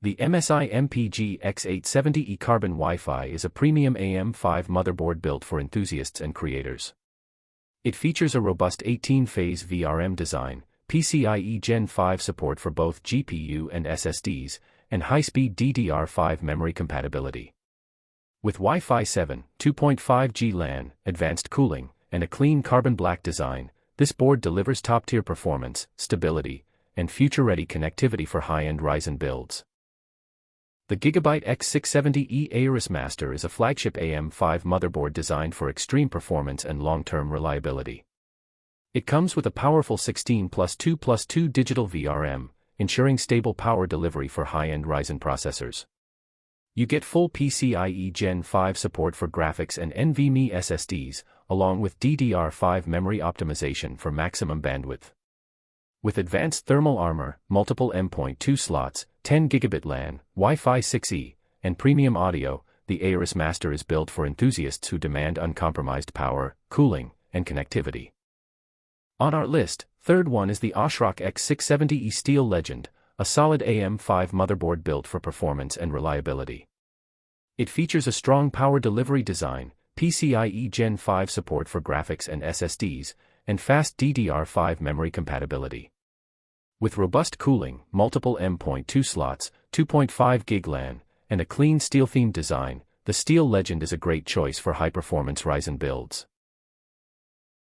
The MSI MPG X670E Carbon Wi-Fi is a premium AM5 motherboard built for enthusiasts and creators. It features a robust 18-phase VRM design, PCIe Gen 5 support for both GPU and SSDs, and high-speed DDR5 memory compatibility. With Wi-Fi 7, 2.5G LAN, advanced cooling, and a clean carbon black design, this board delivers top-tier performance, stability, and future-ready connectivity for high-end Ryzen builds. The GIGABYTE X670E AORUS Master is a flagship AM5 motherboard designed for extreme performance and long-term reliability. It comes with a powerful 16+2+2 digital VRM, ensuring stable power delivery for high-end Ryzen processors. You get full PCIe Gen 5 support for graphics and NVMe SSDs, along with DDR5 memory optimization for maximum bandwidth. With advanced thermal armor, multiple M.2 slots, 10 gigabit LAN, Wi-Fi 6E, and premium audio, the AORUS Master is built for enthusiasts who demand uncompromised power, cooling, and connectivity. On our list, third one is the ASRock X670E Steel Legend, a solid AM5 motherboard built for performance and reliability. It features a strong power delivery design, PCIe Gen 5 support for graphics and SSDs, and fast DDR5 memory compatibility. With robust cooling, multiple M.2 slots, 2.5 gig LAN, and a clean steel-themed design, the Steel Legend is a great choice for high-performance Ryzen builds.